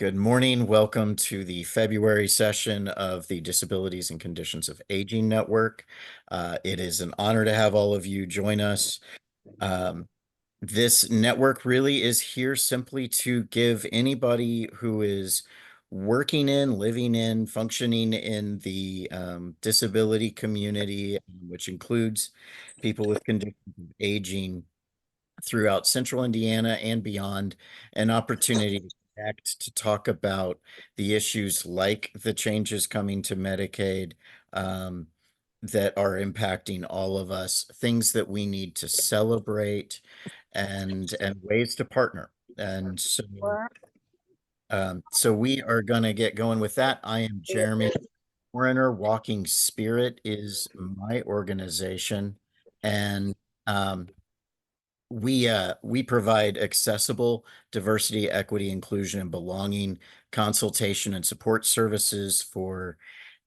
Good morning. Welcome to the February session of the Disabilities and Conditions of Aging Network. It is an honor to have all of you join us. This network really is here simply to give anybody who is working in, living in, functioning in the disability community, which includes people with conditions of aging, throughout central Indiana and beyond, an opportunity to connect, to talk about the issues like the changes coming to Medicaid that are impacting all of us, things that we need to celebrate, and ways to partner. And so we are going to get going with that. I am Jeremy Warrener. Walking Spirit is my organization, and we provide accessible diversity, equity, inclusion, and belonging consultation and support services for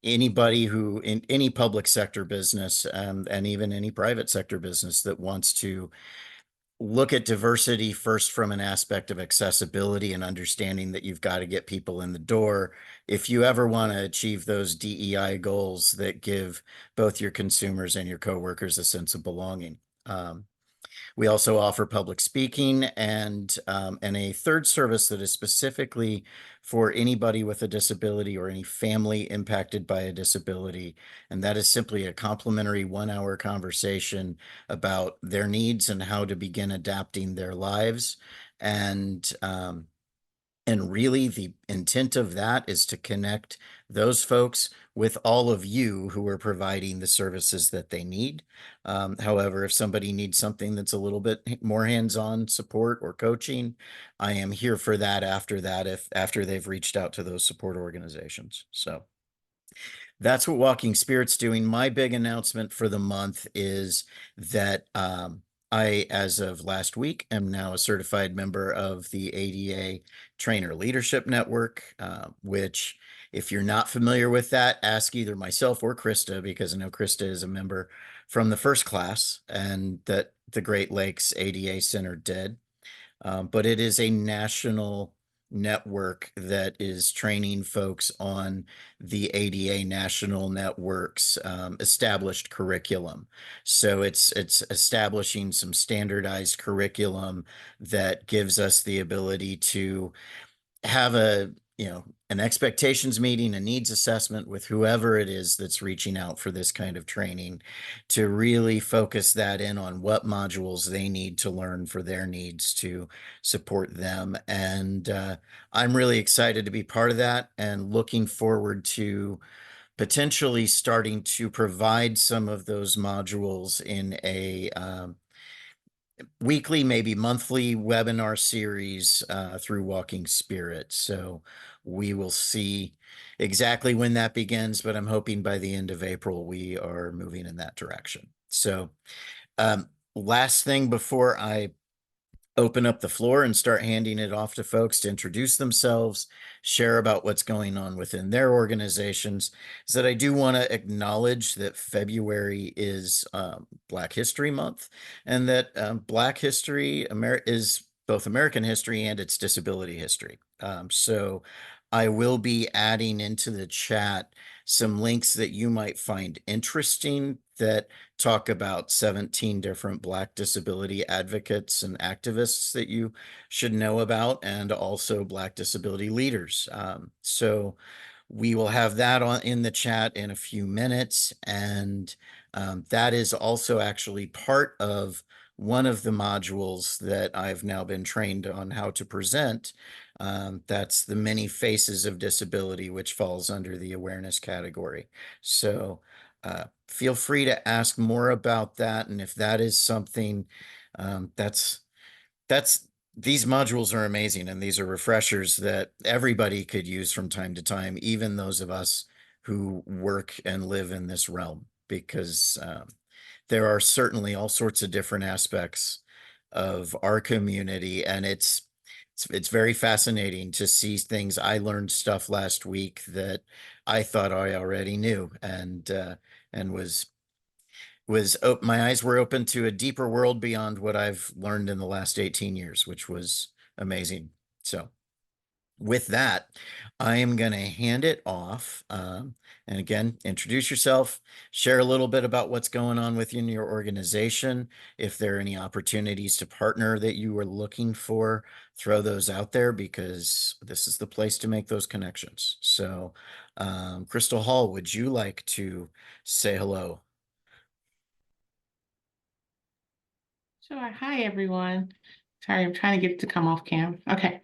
anybody who in any public sector business and even any private sector business that wants to look at diversity first from an aspect of accessibility and understanding that you've got to get people in the door if you ever want to achieve those DEI goals that give both your consumers and your coworkers a sense of belonging. We also offer public speaking and a third service that is specifically for anybody with a disability or any family impacted by a disability. And that is simply a complimentary 1-hour conversation about their needs and how to begin adapting their lives. And really, the intent of that is to connect those folks with all of you who are providing the services that they need. However, if somebody needs something that's a little bit more hands-on support or coaching, I am here for that after they've reached out to those support organizations. So that's what Walking Spirit's doing. My big announcement for the month is that I, as of last week, am now a certified member of the ADA Trainer Leadership Network, which, if you're not familiar with that, ask either myself or Krista, because I know Krista is a member from the first class and that the Great Lakes ADA Center did. But it is a national network that is training folks on the ADA National Network's established curriculum. So it's establishing some standardized curriculum that gives us the ability to have an expectations meeting, a needs assessment with whoever it is that's reaching out for this kind of training, to really focus that in on what modules they need to learn for their needs to support them. And I'm really excited to be part of that and looking forward to potentially starting to provide some of those modules in a weekly, maybe monthly webinar series through Walking Spirit. So we will see exactly when that begins, but I'm hoping by the end of April, we are moving in that direction. So last thing before I open up the floor and start handing it off to folks to introduce themselves, share about what's going on within their organizations, is that I do want to acknowledge that February is Black History Month, and that Black history is both American history and its disability history. So I will be adding into the chat some links that you might find interesting that talk about 17 different Black disability advocates and activists that you should know about, and also Black disability leaders. So we will have that in the chat in a few minutes, and that is also actually part of one of the modules that I've now been trained on how to present. That's the Many Faces of Disability, which falls under the awareness category. So feel free to ask more about that. And if that is something these modules are amazing, and these are refreshers that everybody could use from time to time, even those of us who work and live in this realm, because there are certainly all sorts of different aspects of our community, and it's very fascinating to see things. I learned stuff last week that I thought I already knew, and my eyes were open to a deeper world beyond what I've learned in the last 18 years, which was amazing. So with that, I am going to hand it off. And again, introduce yourself, share a little bit about what's going on within your organization. If there are any opportunities to partner that you are looking for, throw those out there, because this is the place to make those connections. So, Crystal Hall, would you like to say hello? Sure. Hi, everyone. Sorry, I'm trying to get it to come off cam. Okay.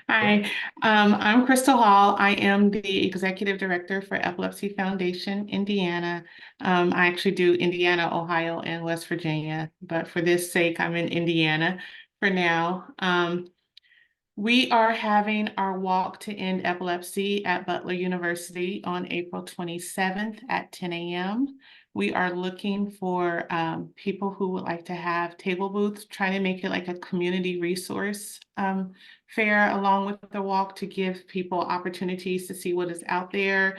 Hi, I'm Crystal Hall. I am the Executive Director for Epilepsy Foundation, Indiana. I actually do Indiana, Ohio, and West Virginia, but for this sake, I'm in Indiana for now. We are having our walk to end epilepsy at Butler University on April 27th at 10 a.m. We are looking for people who would like to have table booths, trying to make it like a community resource fair along with the walk, to give people opportunities to see what is out there,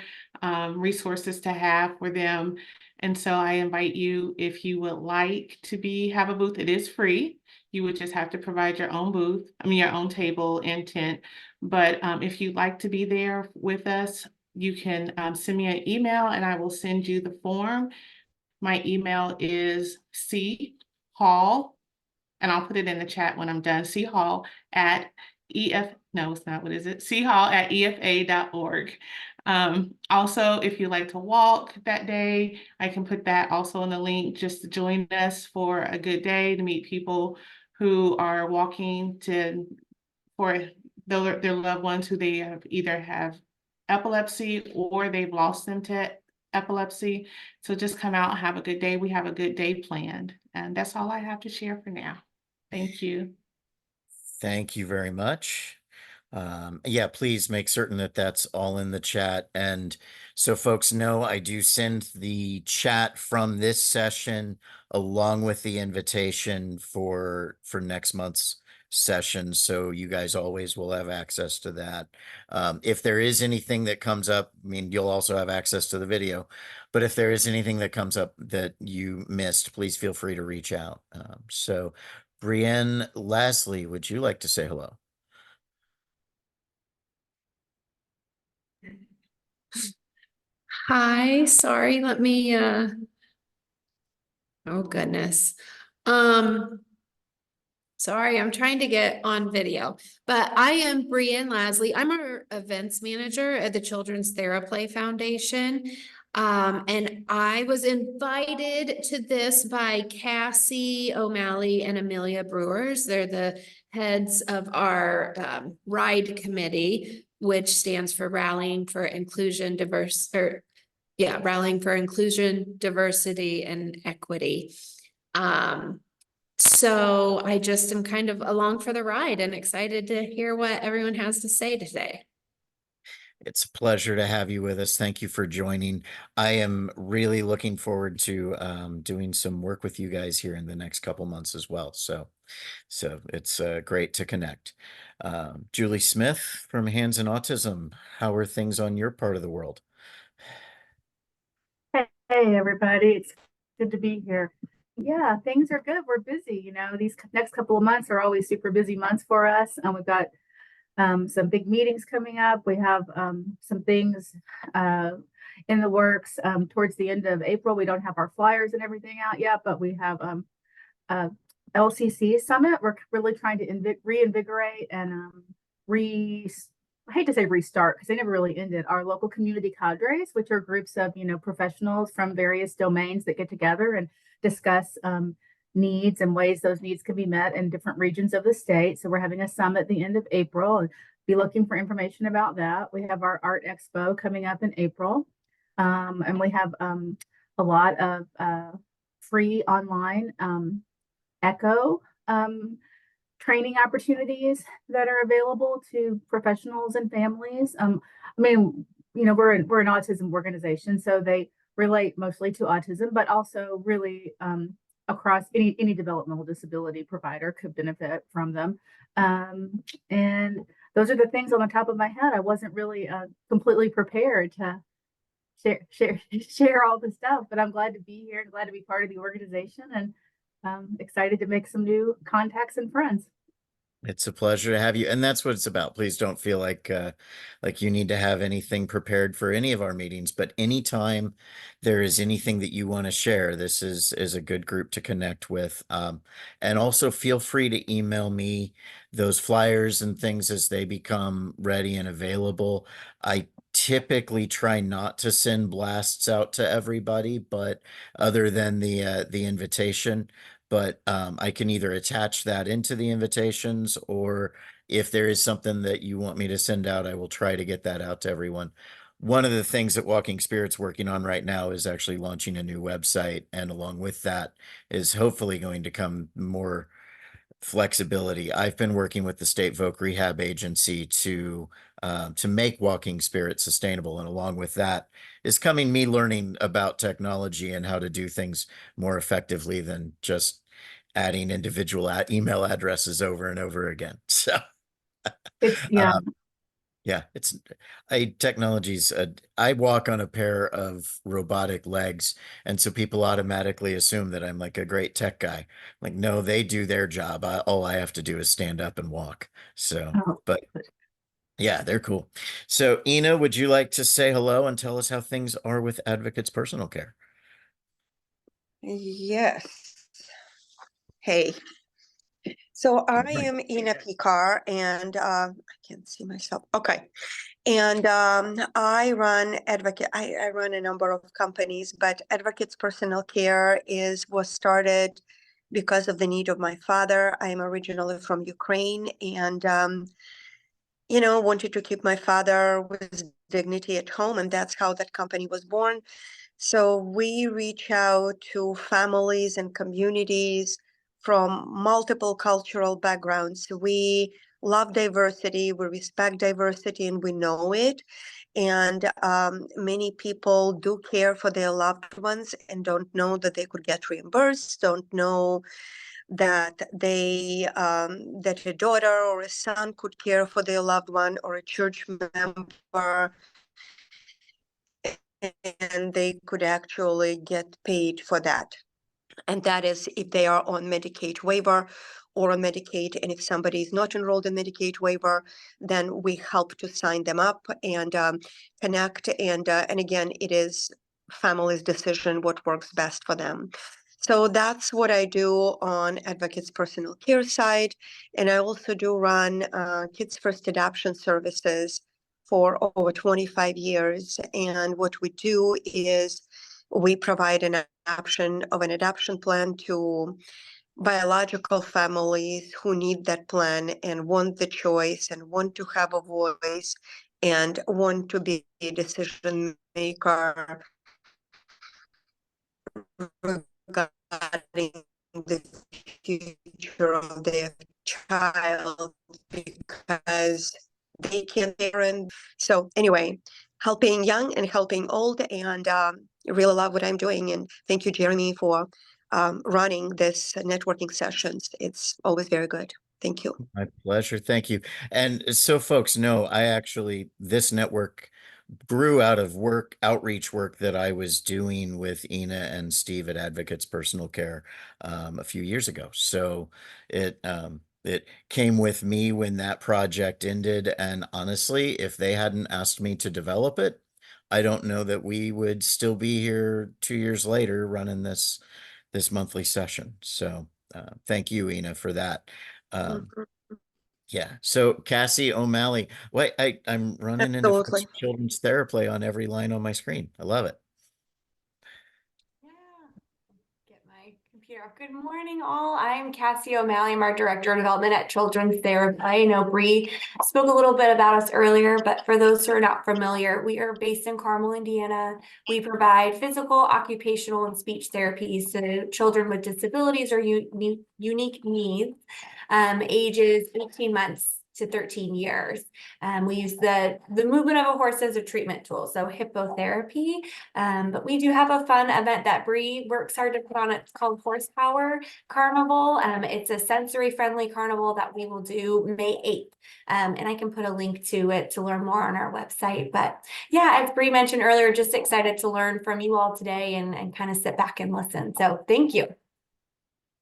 resources to have for them. And so I invite you, if you would like to have a booth, it is free. You would just have to provide your own booth, your own table and tent. But if you'd like to be there with us, you can send me an email and I will send you the form. My email is chall, and I'll put it in the chat when I'm done, chall at no, it's not, what is it? chall at efa.org. Also, if you like to walk that day, I can put that also in the link, just to join us for a good day, to meet people who are walking for their loved ones who they either have epilepsy or they've lost them to epilepsy. So just come out, have a good day. We have a good day planned. And that's all I have to share for now. Thank you. Thank you very much. Yeah, please make certain that that's all in the chat. And so folks know, I do send the chat from this session along with the invitation for next month's session. So you guys always will have access to that. If there is anything that comes up, you'll also have access to the video. But if there is anything that comes up that you missed, please feel free to reach out. So Brienne Lasley, would you like to say hello? Hi, sorry, let me oh goodness. Sorry, I'm trying to get on video, but I am Brienne Lasley. I'm our events manager at the Children's TherAplay Foundation. And I was invited to this by Cassie O'Malley and Amelia Brewers. They're the heads of our RIDE committee, which stands for Rallying for Inclusion, Rallying for Inclusion, Diversity, and Equity. So I just am kind of along for the ride and excited to hear what everyone has to say today. It's a pleasure to have you with us. Thank you for joining. I am really looking forward to doing some work with you guys here in the next couple months as well. So it's great to connect. Julie Smith from Hands in Autism, how are things on your part of the world? Hey everybody, it's good to be here. Yeah, things are good. We're busy. These next couple of months are always super busy months for us. And we've got some big meetings coming up. We have some things in the works towards the end of April. We don't have our flyers and everything out yet, but we have LCC Summit. We're really trying to reinvigorate and I hate to say restart, because they never really ended, our local community cadres, which are groups of professionals from various domains that get together and discuss needs and ways those needs can be met in different regions of the state. So we're having a summit at the end of April, and be looking for information about that. We have our Art Expo coming up in April, and we have a lot of free online ECHO training opportunities that are available to professionals and families. We're an autism organization, so they relate mostly to autism, but also really across any developmental disability provider could benefit from them. And those are the things on the top of my head. I wasn't really completely prepared to share all the stuff, but I'm glad to be here and glad to be part of the organization, and excited to make some new contacts and friends. It's a pleasure to have you. And that's what it's about. Please don't feel like you need to have anything prepared for any of our meetings, but anytime there is anything that you want to share, this is a good group to connect with. And also feel free to email me those flyers and things as they become ready and available. I typically try not to send blasts out to everybody, but other than the invitation. But I can either attach that into the invitations, or if there is something that you want me to send out, I will try to get that out to everyone. One of the things that Walking Spirit's working on right now is actually launching a new website, and along with that is hopefully going to come more flexibility. I've been working with the State Voc Rehab Agency to make Walking Spirit sustainable, and along with that is coming me learning about technology and how to do things more effectively than just adding individual email addresses over and over again. So It's, yeah, yeah, technology's I walk on a pair of robotic legs, and so people automatically assume that I'm like a great tech guy. Like, no, they do their job. All I have to do is stand up and walk. So, oh, but yeah, they're cool. So, Ina, would you like to say hello and tell us how things are with Advocates Personal Care? Yes. Hey. So I am Ina Picar, and I can't see myself. Okay. And I run I run a number of companies, but Advocates Personal Care was started because of the need of my father. I am originally from Ukraine, and wanted to keep my father with dignity at home, and that's how that company was born. So we reach out to families and communities from multiple cultural backgrounds. We love diversity, we respect diversity, and we know it. And many people do care for their loved ones and don't know that they could get reimbursed, don't know that that a daughter or a son could care for their loved one, or a church member, and they could actually get paid for that. And that is if they are on Medicaid waiver or on Medicaid. And if somebody is not enrolled in Medicaid waiver, then we help to sign them up and connect. And again, it is family's decision what works best for them. So that's what I do on Advocates Personal Care side. And I also do run Kids First Adoption Services for over 25 years. And what we do is we provide an adoption plan to biological families who need that plan and want the choice and want to have a voice and want to be a decision maker regarding the future of their child, because they can't parent. So anyway, helping young and helping old, and really love what I'm doing. And thank you, Jeremy, for running this networking sessions. It's always very good. Thank you. My pleasure. Thank you. And so folks know, this network grew out of outreach work that I was doing with Ina and Steve at Advocates Personal Care a few years ago. So it came with me when that project ended. And honestly, if they hadn't asked me to develop it, I don't know that we would still be here 2 years later running this monthly session. So thank you, Ina, for that. Yeah. So Cassie O'Malley, wait, I'm running into Absolutely. children's TherAplay on every line on my screen. I love it. Yeah. Get my computer up. Good morning, all. I'm Cassie O'Malley. I'm our Director of Development at Children's TherAplay. I know Bree spoke a little bit about us earlier, but for those who are not familiar, we are based in Carmel, Indiana. We provide physical, occupational, and speech therapies to children with disabilities or unique needs, ages 18 months to 13 years. We use the movement of a horse as a treatment tool, so hippotherapy. But we do have a fun event that Bree works hard to put on. It's called Horsepower Carnival. It's a sensory-friendly carnival that we will do May 8th. And I can put a link to it to learn more on our website. But yeah, as Bree mentioned earlier, just excited to learn from you all today and kind of sit back and listen. So thank you.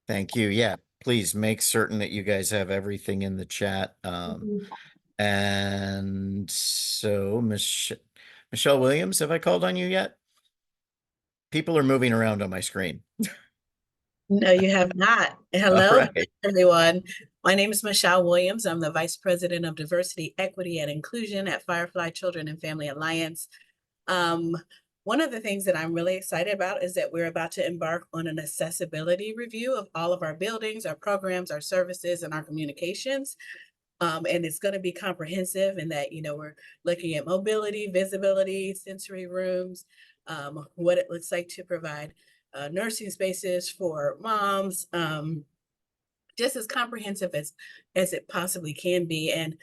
Thank you. Yeah. please make certain that you guys have everything in the chat. And so, Michelle Williams, have I called on you yet? People are moving around on my screen. No, you have not. All Hello, right. everyone. My name is Michelle Williams. I'm the Vice President of Diversity, Equity, and Inclusion at Firefly Children and Family Alliance. One of the things that I'm really excited about is that we're about to embark on an accessibility review of all of our buildings, our programs, our services, and our communications. And it's going to be comprehensive in that, we're looking at mobility, visibility, sensory rooms, what it looks like to provide nursing spaces for moms, just as comprehensive as it possibly can be. And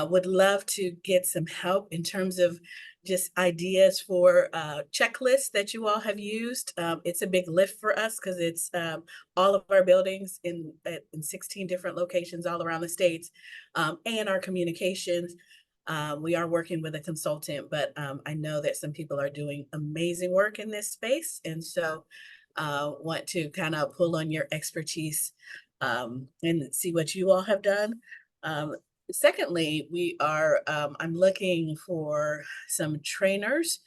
would love to get some help in terms of just ideas for checklists that you all have used. It's a big lift for us because it's all of our buildings in 16 different locations all around the states, and our communications. We are working with a consultant, but I know that some people are doing amazing work in this space. And so want to kind of pull on your expertise and see what you all have done. Secondly, I'm looking for some trainers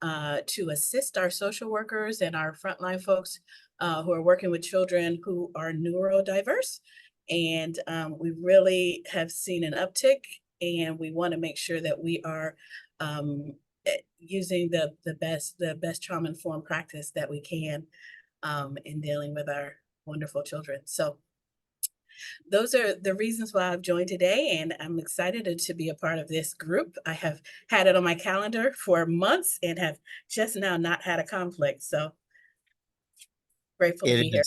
to assist our social workers and our frontline folks who are working with children who are neurodiverse. And we really have seen an uptick, and we want to make sure that we are using the best trauma-informed practice that we can in dealing with our wonderful children. So those are the reasons why I've joined today, and I'm excited to be a part of this group. I have had it on my calendar for months and have just now not had a conflict. So grateful to be here.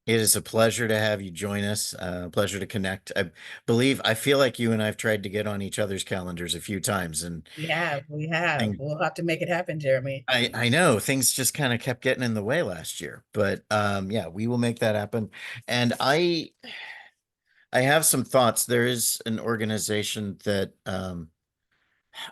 It is a pleasure to have you join us. Pleasure to connect. I feel like you and I've tried to get on each other's calendars a few times, and We have. and We'll have to make it happen, Jeremy. I know things just kind of kept getting in the way last year, but yeah, we will make that happen. And I have some thoughts. There is an organization that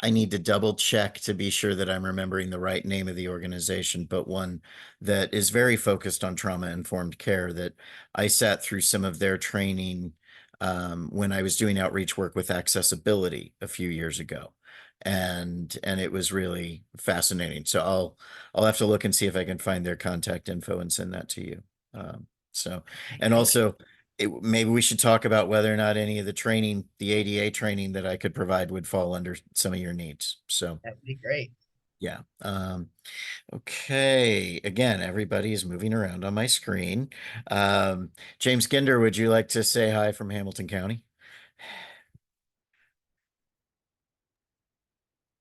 I need to double check to be sure that I'm remembering the right name of the organization, but one that is very focused on trauma-informed care that I sat through some of their training when I was doing outreach work with accessABILITY a few years ago. And it was really fascinating. So I'll have to look and see if I can find their contact info and send that to you. And also maybe we should talk about whether or not any of the training, the ADA training that I could provide would fall under some of your needs. So That'd be great. yeah. Okay. Again, everybody is moving around on my screen. James Ginder, would you like to say hi from Hamilton County?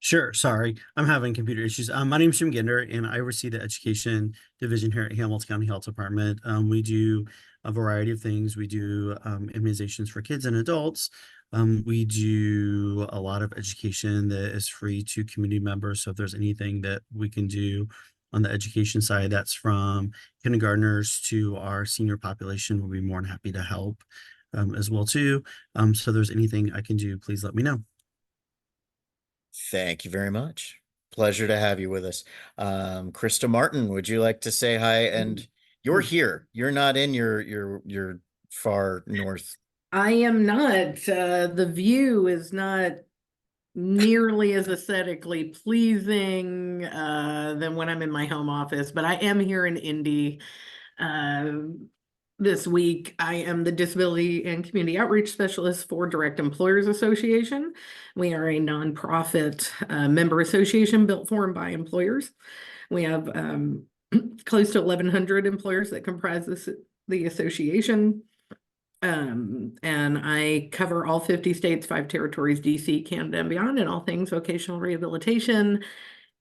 Sure. Sorry, I'm having computer issues. My name is Jim Ginder, and I oversee the education division here at Hamilton County Health Department. We do a variety of things. We do immunizations for kids and adults. We do a lot of education that is free to community members. So if there's anything that we can do on the education side, that's from kindergartners to our senior population, we'll be more than happy to help as well too. So if there's anything I can do, please let me know. Thank you very much. Pleasure to have you with us. Krista Martin, would you like to say hi? And you're here. You're not in your far north. I am not. The view is not nearly as aesthetically pleasing than when I'm in my home office, but I am here in Indy. This week, I am the Disability and Community Outreach Specialist for Direct Employers Association. We are a nonprofit member association built for and by employers. We have close to 1,100 employers that comprise the association. And I cover all 50 states, 5 territories, DC, Canada, and beyond, and all things vocational rehabilitation,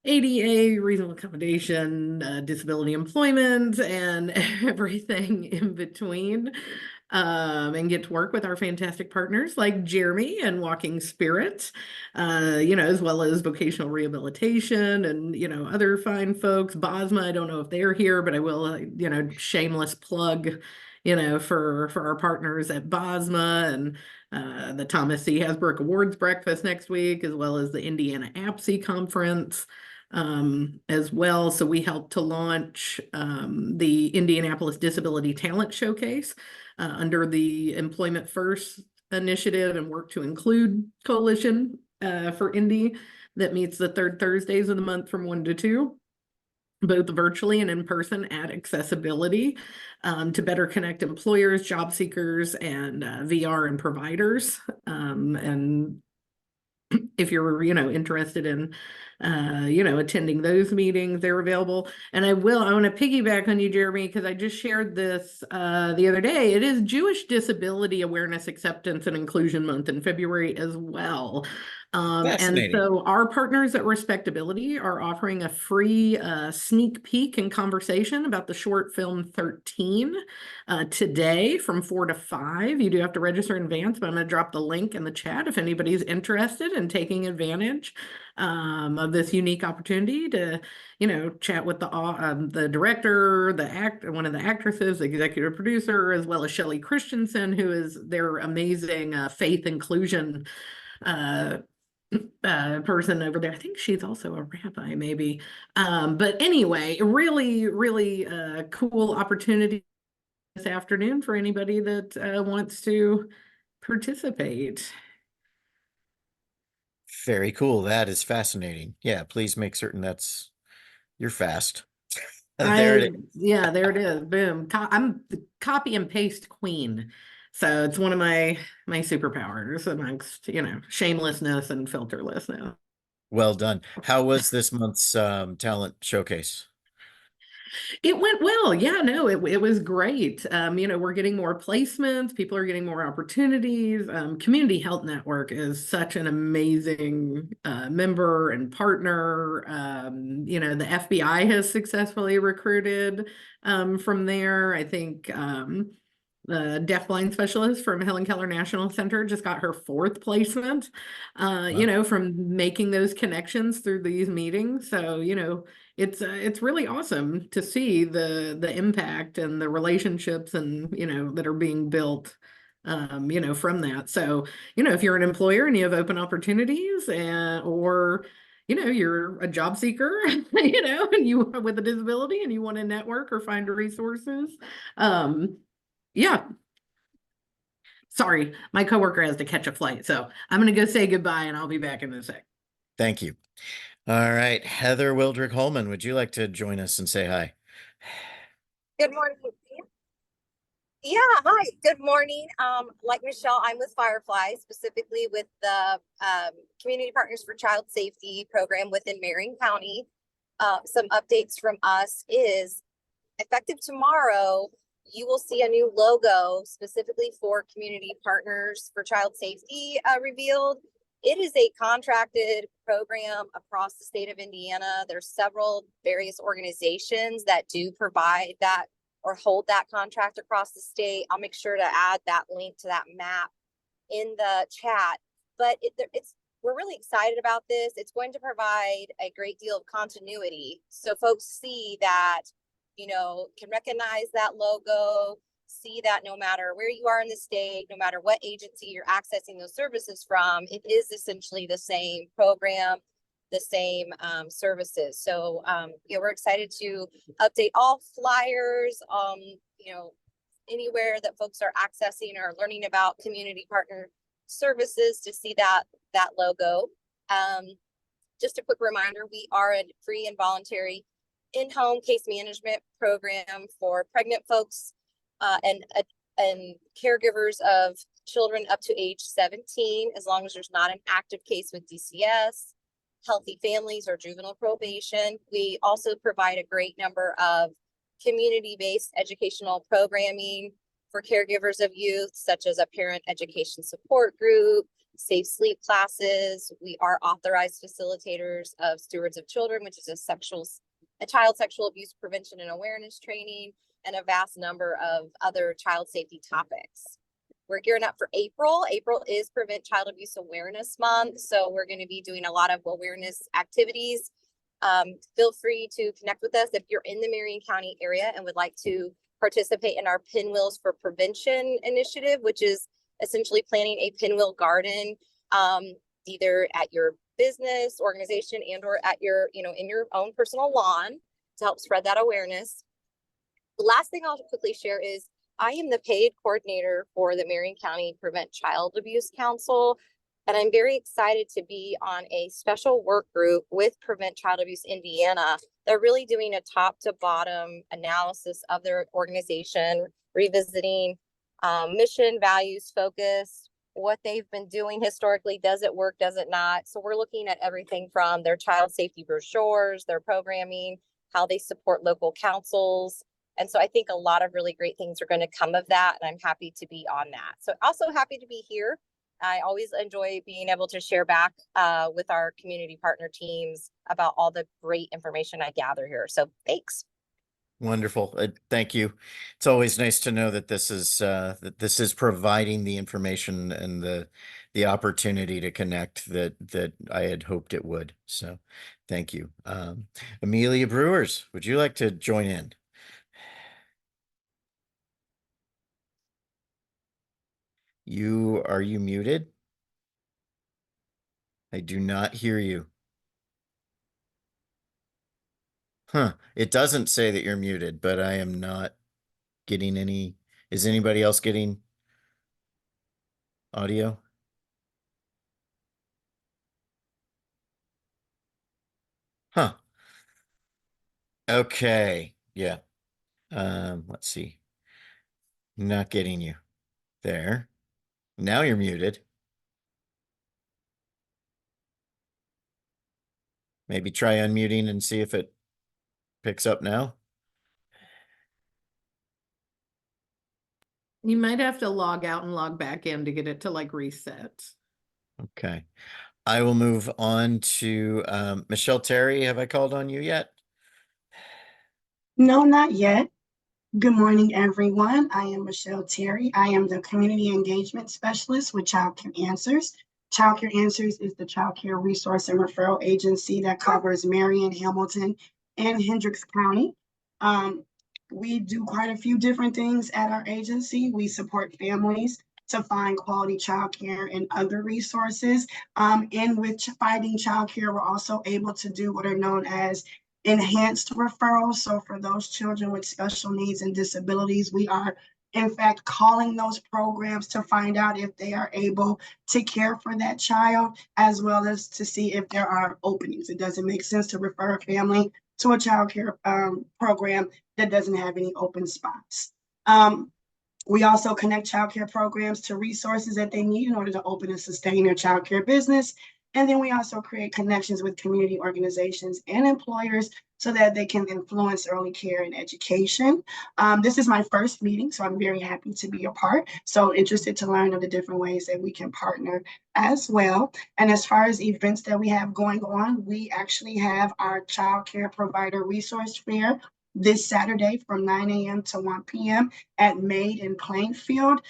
ADA, reasonable accommodation, disability employment, and everything in between. And get to work with our fantastic partners like Jeremy and Walking Spirit, as well as vocational rehabilitation and, other fine folks. BOSMA, I don't know if they're here, but I will, shameless plug, for our partners at BOSMA and the Thomas C. Hasbrook Awards Breakfast next week, as well as the Indiana APSI Conference as well. So we helped to launch the Indianapolis Disability Talent Showcase under the Employment First initiative and Work to Include Coalition for Indy that meets the third Thursdays of the month from 1 to 2. Both virtually and in person at accessABILITY to better connect employers, job seekers, and VR and providers. And if you're, interested in, attending those meetings, they're available. And I want to piggyback on you, Jeremy, because I just shared this the other day. It is Jewish Disability Awareness, Acceptance, and Inclusion Month in February as well. And so our partners at Respectability are offering a free sneak peek and conversation about the short film 13 today from 4 to 5. You do have to register in advance, but I'm going to drop the link in the chat if anybody's interested in taking advantage of this unique opportunity to, chat with the director, one of the actresses, the executive producer, as well as Shelley Christensen, who is their amazing faith inclusion person over there. I think she's also a rabbi, maybe. But anyway, really cool opportunity this afternoon for anybody that wants to participate. Very cool. That is fascinating. Yeah, please make certain you're fast. There it is. Yeah, there it is. Boom. I'm the copy and paste queen. So it's one of my superpowers amongst, shamelessness and filterlessness. Well done. How was this month's talent showcase? It went well. Yeah, no, it was great. We're getting more placements. People are getting more opportunities. Community Health Network is such an amazing member and partner. The FBI has successfully recruited from there. I think the deafblind specialist from Helen Keller National Center just got her 4th placement, Wow. from making those connections through these meetings. So, it's really awesome to see the impact and the relationships and, that are being built, from that. So, if you're an employer and you have open opportunities or you're a job seeker, and you with a disability and you want to network or find resources, yeah. Sorry, my coworker has to catch a flight, so I'm going to go say goodbye and I'll be back in a sec. Thank you. All right, Heather Wildrick Holman, would you like to join us and say hi? Good morning. Yeah, hi, good morning. Like Michelle, I'm with Firefly, specifically with the Community Partners for Child Safety program within Marion County. Some updates from us is effective tomorrow, you will see a new logo specifically for Community Partners for Child Safety revealed. It is a contracted program across the state of Indiana. There's several various organizations that do provide that or hold that contract across the state. I'll make sure to add that link to that map in the chat. But we're really excited about this. It's going to provide a great deal of continuity. So folks see that, can recognize that logo, see that no matter where you are in the state, no matter what agency you're accessing those services from, it is essentially the same program, the same services. So, we're excited to update all flyers, anywhere that folks are accessing or learning about community partner services to see that logo. Just a quick reminder, we are a free and voluntary in-home case management program for pregnant folks and caregivers of children up to age 17, as long as there's not an active case with DCS, healthy families, or juvenile probation. We also provide a great number of community-based educational programming for caregivers of youth, such as a parent education support group, safe sleep classes. We are authorized facilitators of Stewards of Children, which is a child sexual abuse prevention and awareness training, and a vast number of other child safety topics. We're gearing up for April. April is Prevent Child Abuse Awareness Month, so we're going to be doing a lot of awareness activities. Feel free to connect with us if you're in the Marion County area and would like to participate in our Pinwheels for Prevention initiative, which is essentially planting a pinwheel garden, either at your business, organization, and or at your, in your own personal lawn to help spread that awareness. The last thing I'll quickly share is I am the paid coordinator for the Marion County Prevent Child Abuse Council, and I'm very excited to be on a special work group with Prevent Child Abuse Indiana. They're really doing a top to bottom analysis of their organization, revisiting mission, values, focus, what they've been doing historically. Does it work? Does it not? So we're looking at everything from their child safety brochures, their programming, how they support local councils. And so I think a lot of really great things are going to come of that. And I'm happy to be on that. So also happy to be here. I always enjoy being able to share back with our community partner teams about all the great information I gather here. So thanks. Wonderful. Thank you. It's always nice to know that this is providing the information and the opportunity to connect that I had hoped it would. So thank you. Amelia Brewers, would you like to join in? Are you muted? I do not hear you. Huh. It doesn't say that you're muted, but I am not getting any. Is anybody else getting audio? Huh. Okay. Yeah. Let's see. Not getting you there. Now you're muted. Maybe try unmuting and see if it picks up now. You might have to log out and log back in to get it to like reset. Okay. I will move on to Michelle Terry. Have I called on you yet? No, not yet. Good morning, everyone. I am Michelle Terry. I am the Community Engagement Specialist with ChildCare Answers. ChildCare Answers is the childcare resource and referral agency that covers Marion, Hamilton, and Hendricks County. We do quite a few different things at our agency. We support families to find quality childcare and other resources. And with finding childcare, we're also able to do what are known as enhanced referrals. So for those children with special needs and disabilities, we are in fact calling those programs to find out if they are able to care for that child, as well as to see if there are openings. It doesn't make sense to refer a family to a child care program that doesn't have any open spots. We also connect childcare programs to resources that they need in order to open and sustain their childcare business. And then we also create connections with community organizations and employers so that they can influence early care and education. This is my first meeting, so I'm very happy to be a part. So interested to learn of the different ways that we can partner as well. And as far as events that we have going on, we actually have our child care provider resource fair this Saturday from 9 a.m. to 1 p.m. at Maid in Plainfield.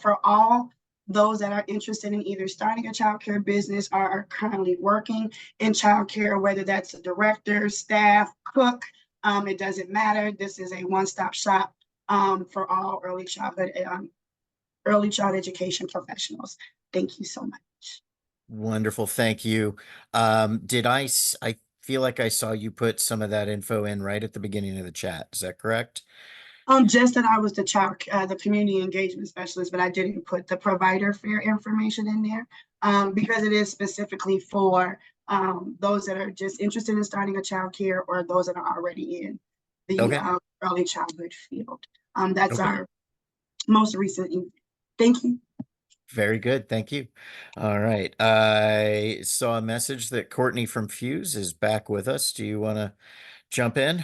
For all those that are interested in either starting a childcare business or are currently working in childcare, whether that's a director, staff, cook, it doesn't matter. This is a one-stop shop for all early child education professionals. Thank you so much. Wonderful. Thank you. I feel like I saw you put some of that info in right at the beginning of the chat. Is that correct? Just that I was the community engagement specialist, but I didn't put the provider fair information in there because it is specifically for those that are just interested in starting a child care or those that are already in the early childhood field. That's our most recent event. Thank you. Very good. Thank you. All right. I saw a message that Courtney from Fuse is back with us. Do you want to jump in?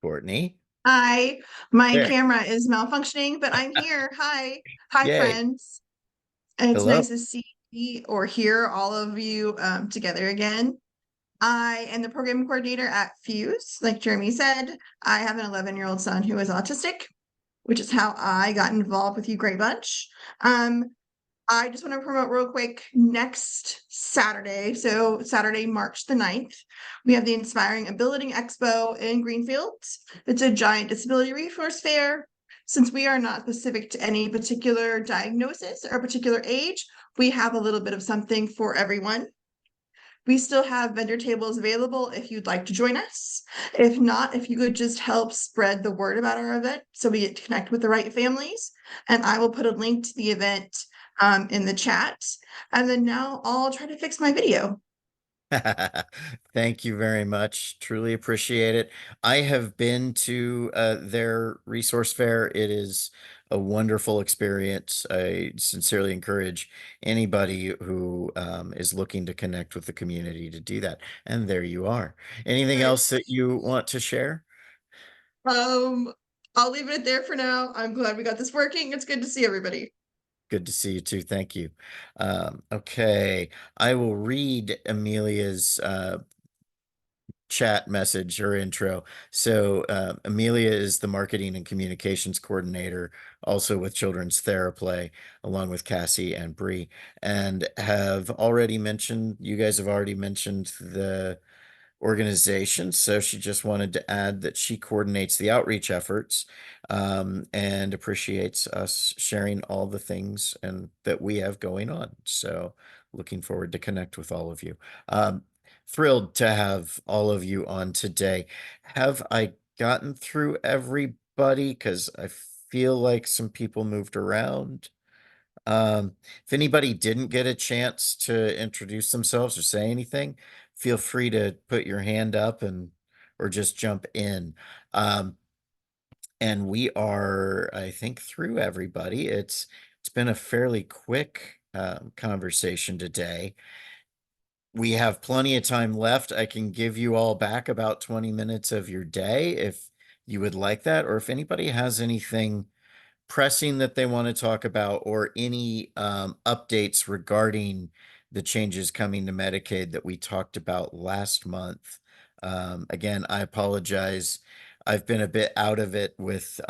Courtney. Hi, my There. camera is malfunctioning, but I'm here. Hi, Yay. friends. And it's Hello. nice to see or hear all of you together again. I am the program coordinator at Fuse. Like Jeremy said, I have an 11-year-old son who is autistic, which is how I got involved with you great bunch. I just want to promote real quick next Saturday. So Saturday, March the 9th, we have the Inspiring Ability Expo in Greenfield. It's a giant disability resource fair. Since we are not specific to any particular diagnosis or particular age, we have a little bit of something for everyone. We still have vendor tables available if you'd like to join us. If not, if you could just help spread the word about our event so we get to connect with the right families. And I will put a link to the event in the chat. And then now I'll try to fix my video. Thank you very much. Truly appreciate it. I have been to their resource fair. It is a wonderful experience. I sincerely encourage anybody who is looking to connect with the community to do that. And there you are. Anything else that you want to share? I'll leave it there for now. I'm glad we got this working. It's good to see everybody. Good to see you too. Thank you. Okay, I will read Amelia's chat message, her intro. So Amelia is the marketing and communications coordinator, also with Children's TherAplay, along with Cassie and Bree, and have already mentioned, you guys have already mentioned the organization. So she just wanted to add that she coordinates the outreach efforts and appreciates us sharing all the things and that we have going on. So looking forward to connect with all of you. Thrilled to have all of you on today. Have I gotten through everybody? Because I feel like some people moved around. If anybody didn't get a chance to introduce themselves or say anything, feel free to put your hand up or just jump in. And we are, I think, through everybody. It's been a fairly quick conversation today. We have plenty of time left. I can give you all back about 20 minutes of your day if you would like that, or if anybody has anything pressing that they want to talk about, or any updates regarding the changes coming to Medicaid that we talked about last month. Again, I apologize. I've been a bit out of it with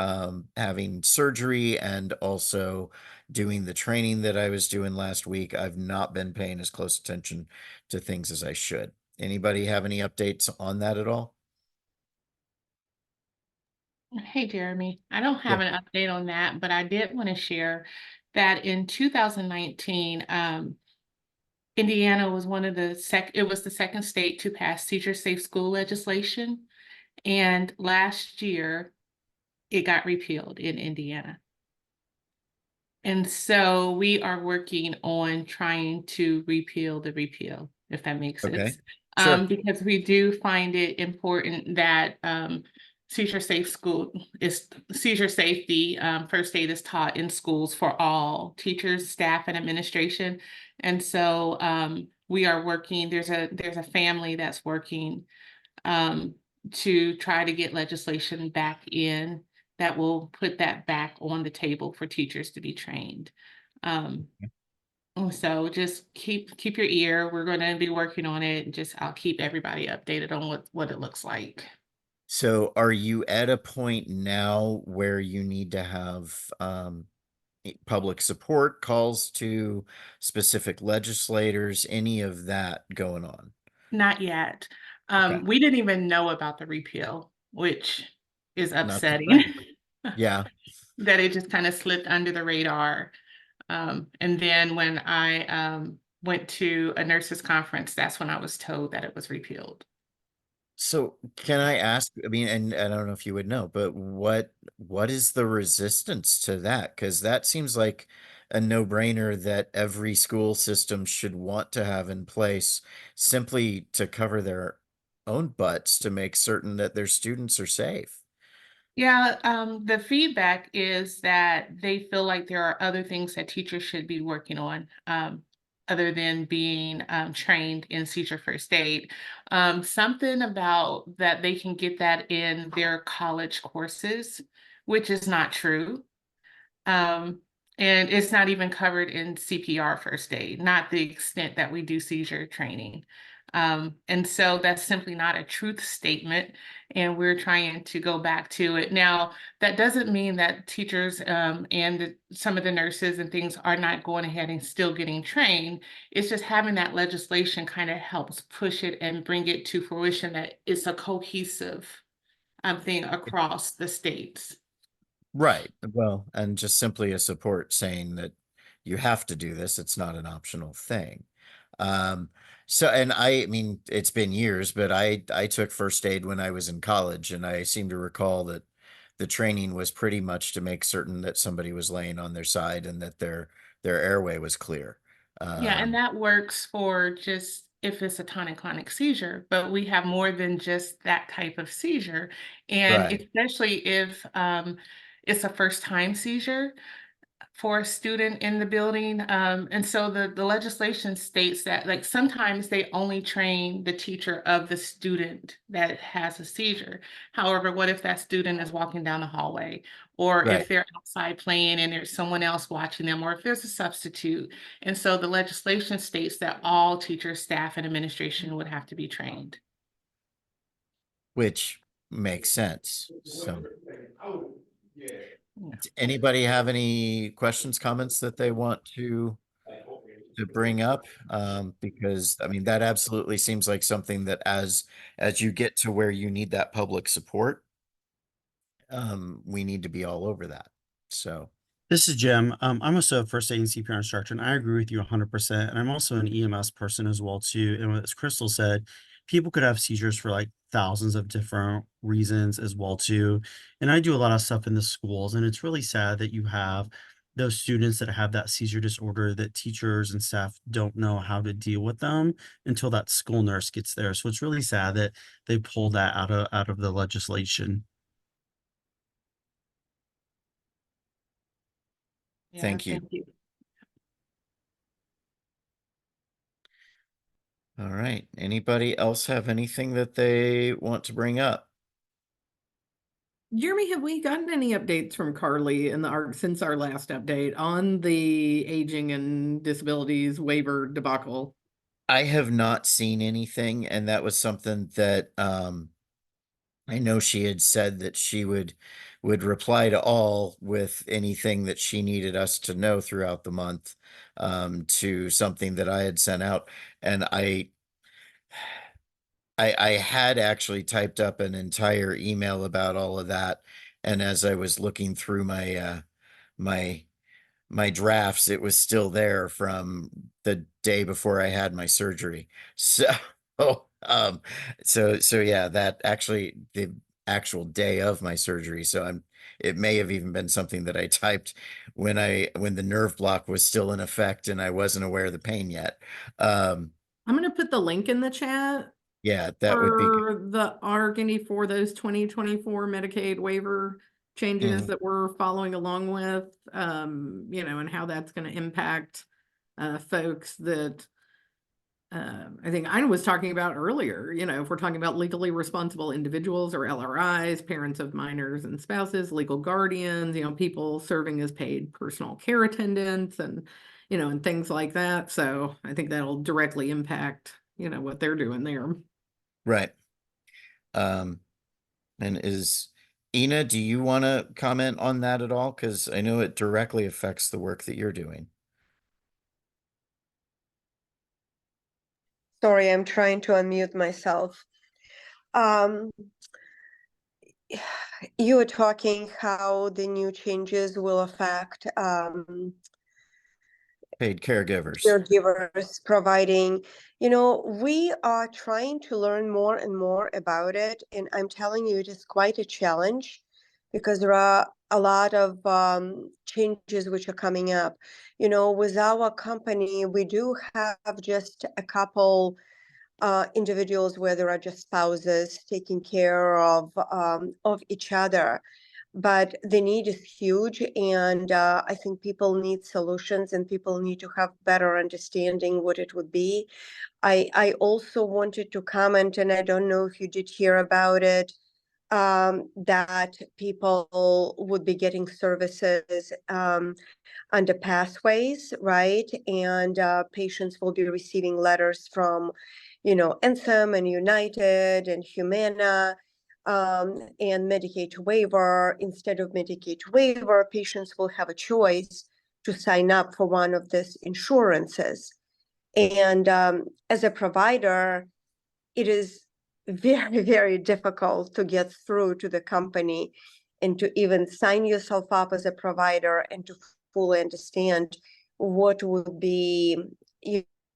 having surgery and also doing the training that I was doing last week. I've not been paying as close attention to things as I should. Anybody have any updates on that at all? Hey, Jeremy. I don't have an update on that, but I did want to share that in 2019, Indiana was it was the second state to pass teacher safe school legislation. And last year, it got repealed in Indiana. And so we are working on trying to repeal the repeal, if that makes sense. Sure. Because we do find it important that seizure safety, first aid is taught in schools for all teachers, staff, and administration. And so we are working, there's a family that's working to try to get legislation back in that will put that back on the table for teachers to be trained. So just keep your ear. We're going to be working on it. I'll keep everybody updated on what it looks like. So are you at a point now where you need to have public support calls to specific legislators, any of that going on? Not yet. Okay. We didn't even know about the repeal, which is Not upsetting. Yeah. That it just kind of slipped under the radar. And then when I went to a nurses conference, that's when I was told that it was repealed. So can I ask, I mean, and I don't know if you would know, but what is the resistance to that? Because that seems like a no-brainer that every school system should want to have in place simply to cover their own butts to make certain that their students are safe. Yeah, the feedback is that they feel like there are other things that teachers should be working on, other than being trained in seizure first aid. Something about that they can get that in their college courses, which is not true. And it's not even covered in CPR first aid, not the extent that we do seizure training. And so that's simply not a truth statement. And we're trying to go back to it. Now, that doesn't mean that teachers and some of the nurses and things are not going ahead and still getting trained. It's just having that legislation kind of helps push it and bring it to fruition that it's a cohesive thing across the states. Right. Well, and just simply a support saying that you have to do this. It's not an optional thing. So, and I mean, it's been years, but I took first aid when I was in college, and I seem to recall that the training was pretty much to make certain that somebody was laying on their side and that their airway was clear. Yeah, and that works for just if it's a tonic-clonic seizure, but we have more than just that type of seizure. And Right. especially if it's a first-time seizure for a student in the building. And so the legislation states that like sometimes they only train the teacher of the student that has a seizure. However, what if that student is walking down the hallway, or Right. if they're outside playing and there's someone else watching them, or if there's a substitute? And so the legislation states that all teachers, staff, and administration would have to be trained. Which makes sense. So, anybody have any questions, comments that they want to bring up? Because I mean, that absolutely seems like something that as you get to where you need that public support, we need to be all over that. So. This is Jim. I'm also a first aid and CPR instructor, and I agree with you 100%. And I'm also an EMS person as well too. And as Crystal said, people could have seizures for like thousands of different reasons as well too. And I do a lot of stuff in the schools, and it's really sad that you have those students that have that seizure disorder that teachers and staff don't know how to deal with them until that school nurse gets there. So it's really sad that they pulled that out of the legislation. Yeah, Thank you. All right. Anybody else have anything that they want to bring up? Jeremy, have we gotten any updates from Carly in since our last update on the aging and disabilities waiver debacle? I have not seen anything, and that was something that I know she had said that she would reply to all with anything that she needed us to know throughout the month, to something that I had sent out. And I had actually typed up an entire email about all of that. And as I was looking through my my drafts, it was still there from the day before I had my surgery. So, so yeah, that actually the actual day of my surgery. So it may have even been something that I typed when the nerve block was still in effect and I wasn't aware of the pain yet. I'm going to put the link in the chat. Yeah, that would be good. For the arguing for those 2024 Medicaid waiver changes that we're following along with, you know, and how that's going to impact folks that I think I was talking about earlier. You know, if we're talking about legally responsible individuals or LRIs, parents of minors and spouses, legal guardians, you know, people serving as paid personal care attendants and, you know, and things like that. So I think that'll directly impact, you know, what they're doing there. Right. And Ina, do you want to comment on that at all? Because I know it directly affects the work that you're doing. Sorry, I'm trying to unmute myself. You were talking how the new changes will affect Paid caregivers. caregivers providing, you know, we are trying to learn more and more about it. And I'm telling you, it is quite a challenge because there are a lot of changes which are coming up. You know, with our company, we do have just a couple individuals where there are just spouses taking care of each other. But the need is huge, and I think people need solutions and people need to have better understanding what it would be. I also wanted to comment, and I don't know if you did hear about it, that people would be getting services under pathways, right? And patients will be receiving letters from, you know, Anthem and United and Humana, and Medicaid waiver. Instead of Medicaid waiver, patients will have a choice to sign up for one of these insurances. And as a provider, it is very, very difficult to get through to the company and to even sign yourself up as a provider and to fully understand what would be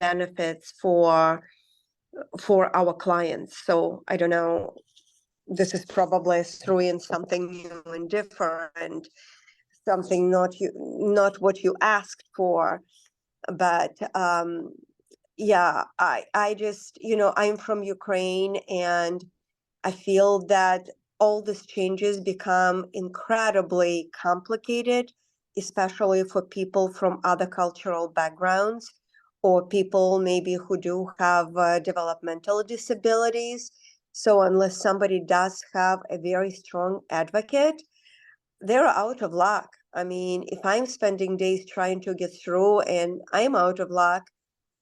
benefits for our clients. So I don't know, this is probably throwing something new and different, something not what you asked for, but yeah, I just, I'm from Ukraine, and I feel that all these changes become incredibly complicated, especially for people from other cultural backgrounds or people maybe who do have developmental disabilities. So unless somebody does have a very strong advocate, they're out of luck. I mean, if I'm spending days trying to get through and I'm out of luck,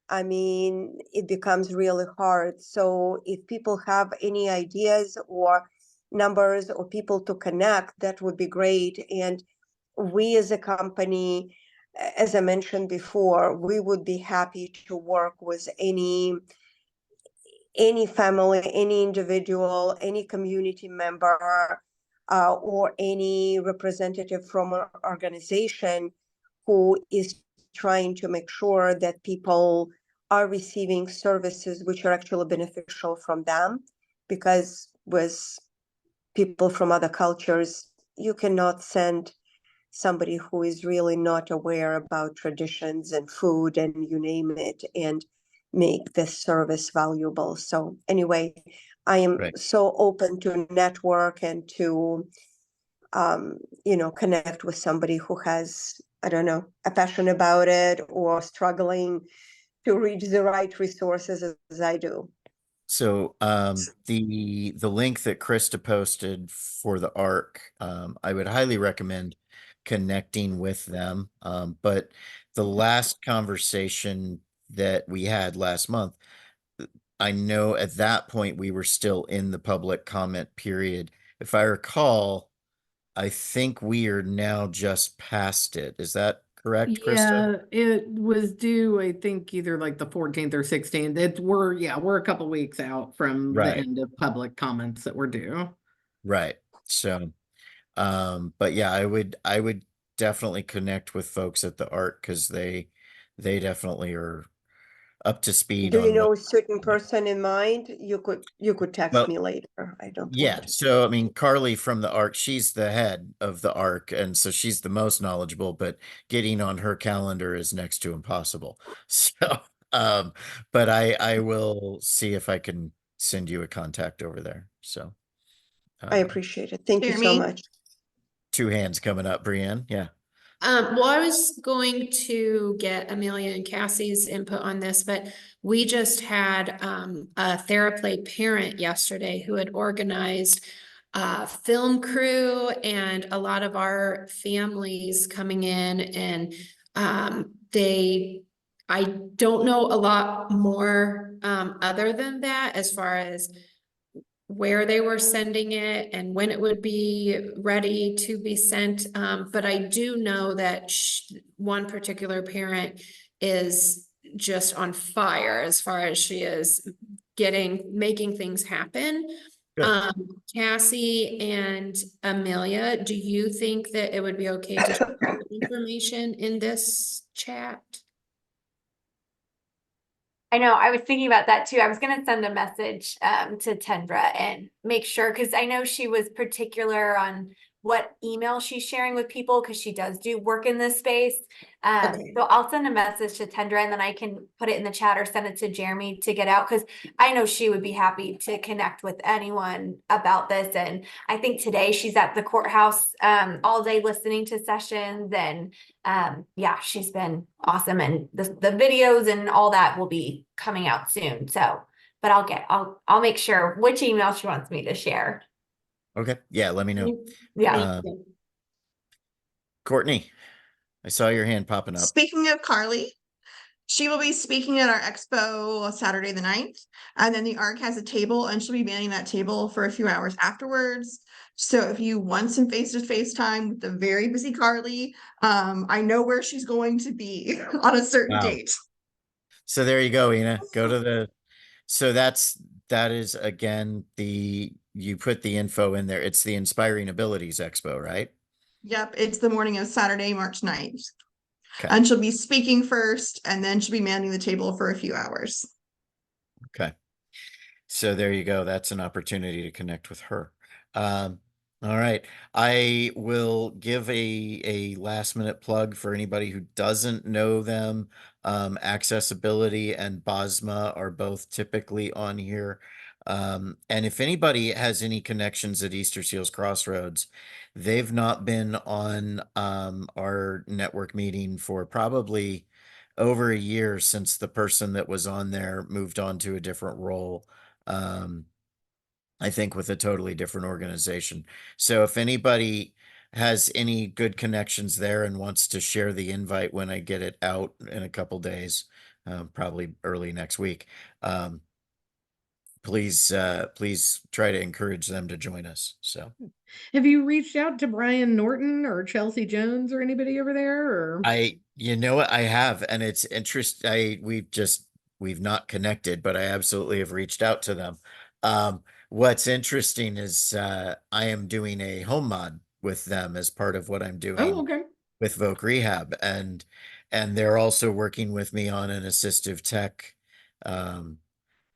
I mean, it becomes really hard. So if people have any ideas or numbers or people to connect, that would be great. And we as a company, as I mentioned before, we would be happy to work with any family, any individual, any community member, or any representative from an organization who is trying to make sure that people are receiving services which are actually beneficial from them. Because with people from other cultures, you cannot send somebody who is really not aware about traditions and food and you name it, and make this service valuable. So anyway, I am so open to network and to connect with somebody who has, I don't know, a passion about it or struggling to reach the right resources as I do. So the link that Krista posted for the ARC, I would highly recommend connecting with them. But the last conversation that we had last month, I know at that point we were still in the public comment period. If I recall, I think we are now just past it. Is that correct, Krista? Yeah, it was due, I think, either like the 14th or 16th. We're a couple weeks out from the Right. end of public comments that were due. Right. So, but yeah, I would definitely connect with folks at the ARC because they definitely are up to speed Do you on know what. a certain person in mind? You could text Well, me later. I don't yeah. want to. So, I mean, Carly from the ARC, she's the head of the ARC, and so she's the most knowledgeable, but getting on her calendar is next to impossible. So, but I will see if I can send you a contact over there. So, I appreciate it. Thank you so Jeremy? much. two hands coming up, Brienne. Yeah. Well, I was going to get Amelia and Cassie's input on this, but we just had a TherAplay parent yesterday who had organized a film crew and a lot of our families coming in, and I don't know a lot more other than that as far as where they were sending it and when it would be ready to be sent. But I do know that one particular parent is just on fire as far as she is making things happen. Cassie and Amelia, do you think that it would be okay to share information in this chat? I know, I was thinking about that too. I was going to send a message to Tendra and make sure, because I know she was particular on what email she's sharing with people, because she does do work in this space. So I'll send a message to Tendra and then I can put it in the chat or send it to Jeremy to get out, because I know she would be happy to connect with anyone about this. And I think today she's at the courthouse all day listening to sessions, and yeah, she's been awesome, and the videos and all that will be coming out soon. So, but I'll make sure which email she wants me to share. Okay. Yeah. Let me know. Yeah. Courtney, I saw your hand popping up. Speaking of Carly, she will be speaking at our expo Saturday the 9th. And then the ARC has a table and she'll be manning that table for a few hours afterwards. So if you want some face-to-face time with the very busy Carly, I know where she's going to be on a certain date. So there you go, Ina. Go to so that is again, you put the info in there. It's the Inspiring Abilities Expo, right? Yep, it's the morning of Saturday, March 9th. Okay. And she'll be speaking first, and then she'll be manning the table for a few hours. Okay. So there you go. That's an opportunity to connect with her. All right. I will give a last minute plug for anybody who doesn't know them. Accessibility and BOSMA are both typically on here. And if anybody has any connections at Easterseals Crossroads, they've not been on our network meeting for probably over a year since the person that was on there moved on to a different role. I think with a totally different organization. So if anybody has any good connections there and wants to share the invite when I get it out in a couple days, probably early next week, please try to encourage them to join us. So Have you reached out to Brian Norton or Chelsea Jones or anybody over there? Or you know what, I have, and it's we've not connected, but I absolutely have reached out to them. What's interesting is I am doing a home mod with them as part of what I'm doing okay. with Voc Rehab, and they're also working with me on an assistive tech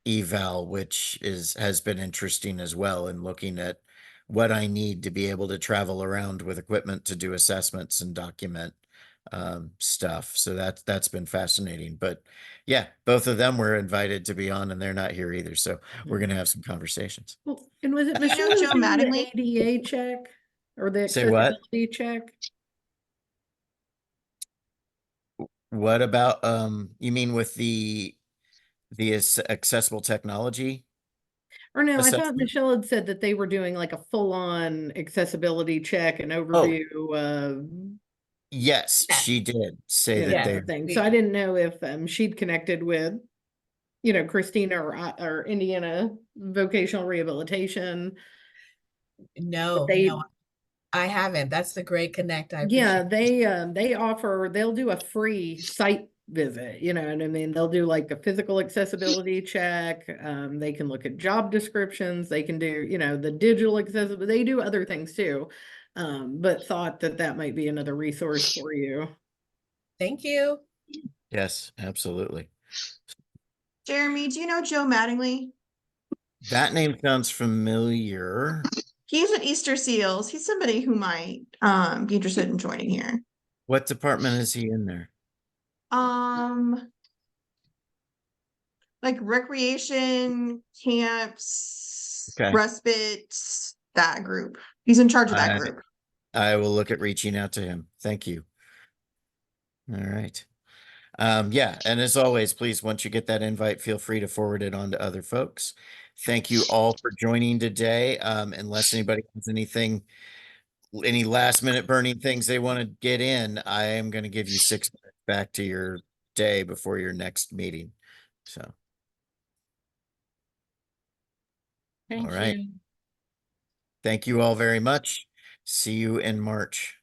eval, which has been interesting as well, and looking at what I need to be able to travel around with equipment to do assessments and document stuff. So that's been fascinating. But yeah, both of them were invited to be on, and they're not here either. So we're gonna have some conversations. Well, and was it Do you know Michelle Joe who did Mattingly? the ADA check or the Say what? accessibility check? What about you mean with the accessible technology Or no, I thought assessment? Michelle had said that they were doing like a full-on accessibility check and Oh, overview yes, she did say you that know, they thing. So I didn't know if she'd connected with, you know, Christina or Indiana Vocational Rehabilitation. No, They no, I haven't. That's the great connect. I Yeah, appreciate. they'll do a free site visit, you know what I mean? They'll do like a physical accessibility check. They can look at job descriptions, they can do, you know, the digital accessibility, they do other things too. But thought that that might be another resource for you. Thank you. Yes, absolutely. Jeremy, do you know Joe Mattingly? That name sounds familiar. He's at Easterseals. He's somebody who might be interested in joining here. What department is he in there? Like recreation, camps, Okay. respite, that group. He's in charge of that group. I will look at reaching out to him. Thank you. All right. Yeah, and as always, please, once you get that invite, feel free to forward it on to other folks. Thank you all for joining today. Unless anybody has any last minute burning things they want to get in, I am going to give you 6 minutes back to your day before your next meeting. So, Thank all right. you. Thank you all very much. See you in March.